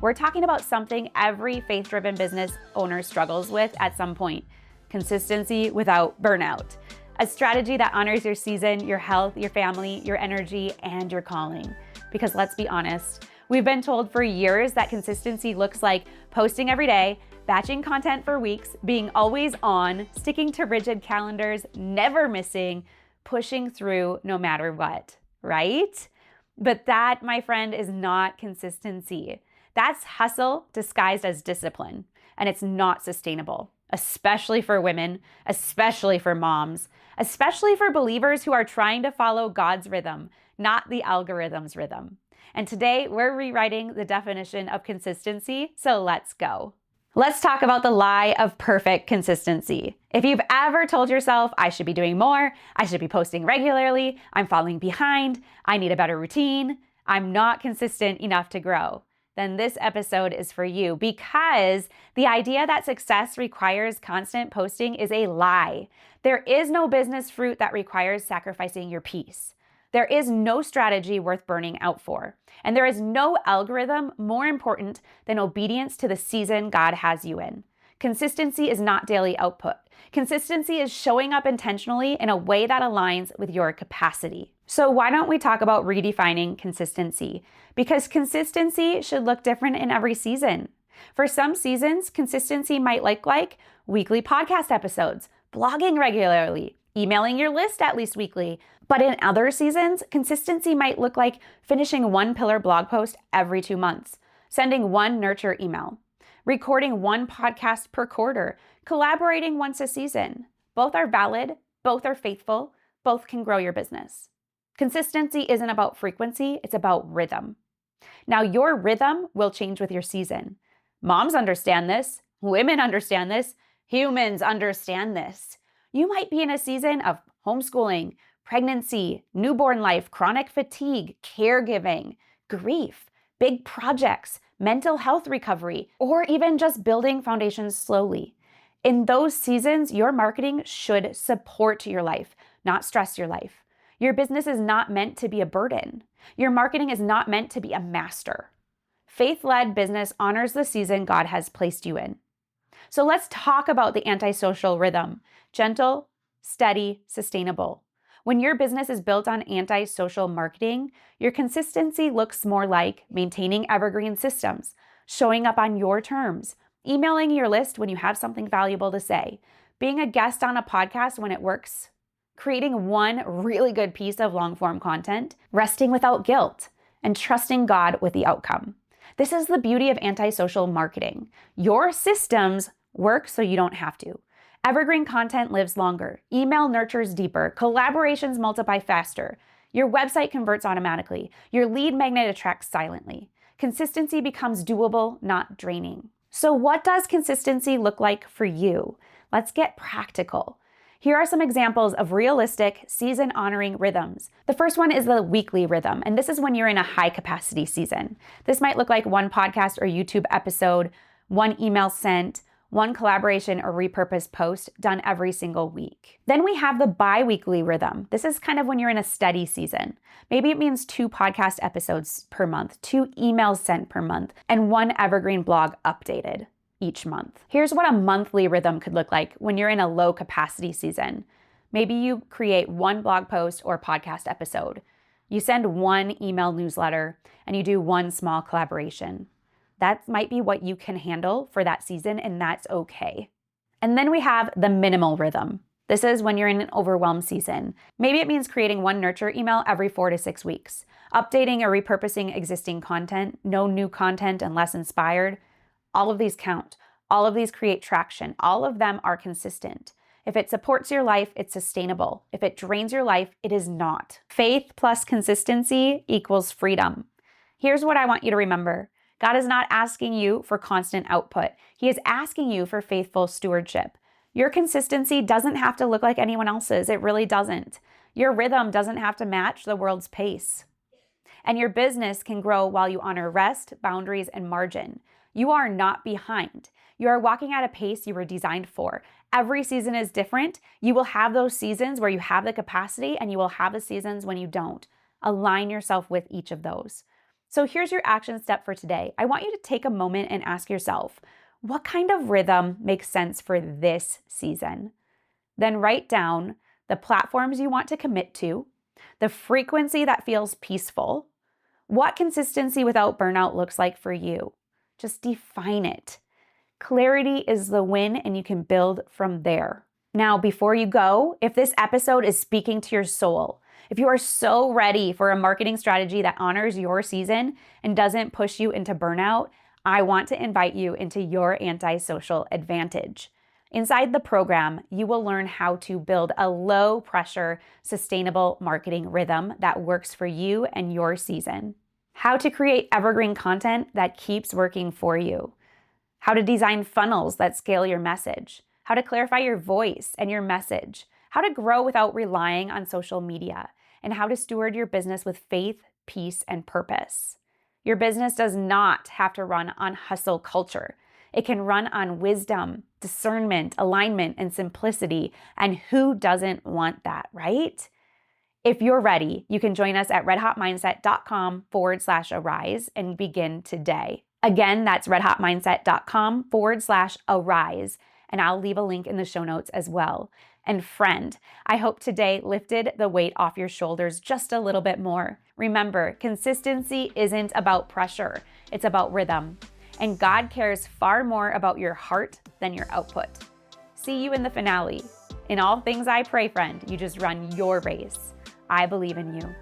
We're talking about something every faith-driven business owner struggles with at some point: consistency without burnout. A strategy that honors your season, your health, your family, your energy, and your calling. Because let's be honest, we've been told for years that consistency looks like posting every day, batching content for weeks, being always on, sticking to rigid calendars, never missing, pushing through no matter what, right? But that, my friend, is not consistency. That's hustle disguised as discipline, and it's not sustainable, especially for women, especially for moms, especially for believers who are trying to follow God's rhythm, not the algorithm's rhythm. And today we're rewriting the definition of consistency, so let's go. Let's talk about the lie of perfect consistency. If you've ever told yourself, I should be doing more, I should be posting regularly, I'm falling behind, I need a better routine, I'm not consistent enough to grow, then this episode is for you, because the idea that success requires constant posting is a lie. There is no business fruit that requires sacrificing your peace. There is no strategy worth burning out for. And there is no algorithm more important than obedience to the season God has you in. Consistency is not daily output. Consistency is showing up intentionally in a way that aligns with your capacity. So why don't we talk about redefining consistency? Because consistency should look different in every season. For some seasons, consistency might look like weekly podcast episodes, blogging regularly, emailing your list at least weekly. But in other seasons, consistency might look like finishing one pillar blog post every 2 months, sending one nurture email, recording one podcast per quarter, collaborating once a season. Both are valid, both are faithful, both can grow your business. Consistency isn't about frequency, it's about rhythm. Now, your rhythm will change with your season. Moms understand this, women understand this, humans understand this. You might be in a season of homeschooling, pregnancy, newborn life, chronic fatigue, caregiving, grief, big projects, mental health recovery, or even just building foundations slowly. In those seasons, your marketing should support your life, not stress your life. Your business is not meant to be a burden. Your marketing is not meant to be a master. Faith-led business honors the season God has placed you in. So let's talk about the antisocial rhythm: gentle, steady, sustainable. When your business is built on anti-social marketing, your consistency looks more like maintaining evergreen systems, showing up on your terms, emailing your list when you have something valuable to say, being a guest on a podcast when it works, creating one really good piece of long-form content, resting without guilt, and trusting God with the outcome. This is the beauty of anti-social marketing. Your systems work so you don't have to. Evergreen content lives longer. Email nurtures deeper. Collaborations multiply faster. Your website converts automatically. Your lead magnet attracts silently. Consistency becomes doable, not draining. So what does consistency look like for you? Let's get practical. Here are some examples of realistic, season-honoring rhythms. The first one is the weekly rhythm, and this is when you're in a high-capacity season. This might look like one podcast or YouTube episode, one email sent, one collaboration or repurposed post done every single week. Then we have the bi-weekly rhythm. This is kind of when you're in a steady season. Maybe it means 2 podcast episodes per month, 2 emails sent per month, and 1 evergreen blog updated each month. Here's what a monthly rhythm could look like when you're in a low capacity season. Maybe you create 1 blog post or podcast episode. You send 1 email newsletter, and you do 1 small collaboration. That might be what you can handle for that season, and that's okay. And then we have the minimal rhythm. This is when you're in an overwhelmed season. Maybe it means creating 1 nurture email every 4 to 6 weeks, updating or repurposing existing content, no new content unless inspired. All of these count. All of these create traction. All of them are consistent. If it supports your life, it's sustainable. If it drains your life, it is not. Faith plus consistency equals freedom. Here's what I want you to remember. God is not asking you for constant output. He is asking you for faithful stewardship. Your consistency doesn't have to look like anyone else's. It really doesn't. Your rhythm doesn't have to match the world's pace. And your business can grow while you honor rest, boundaries, and margin. You are not behind. You are walking at a pace you were designed for. Every season is different. You will have those seasons where you have the capacity, and you will have the seasons when you don't. Align yourself with each of those. So here's your action step for today. I want you to take a moment and ask yourself, what kind of rhythm makes sense for this season? Then write down the platforms you want to commit to, the frequency that feels peaceful, what consistency without burnout looks like for you. Just define it. Clarity is the win, and you can build from there. Now, before you go, if this episode is speaking to your soul, if you are so ready for a marketing strategy that honors your season and doesn't push you into burnout, I want to invite you into your anti-social advantage. Inside the program, you will learn how to build a low-pressure, sustainable marketing rhythm that works for you and your season. How to create evergreen content that keeps working for you. How to design funnels that scale your message. How to clarify your voice and your message. How to grow without relying on social media. And how to steward your business with faith, peace, and purpose. Your business does not have to run on hustle culture. It can run on wisdom, discernment, alignment, and simplicity. And who doesn't want that, right? If you're ready, you can join us at redhotmindset.com/arise and begin today. Again, that's redhotmindset.com/arise. And I'll leave a link in the show notes as well. And friend, I hope today lifted the weight off your shoulders just a little bit more. Remember, consistency isn't about pressure. It's about rhythm. And God cares far more about your heart than your output. See you in the finale. In all things I pray, friend, you just run your race. I believe in you.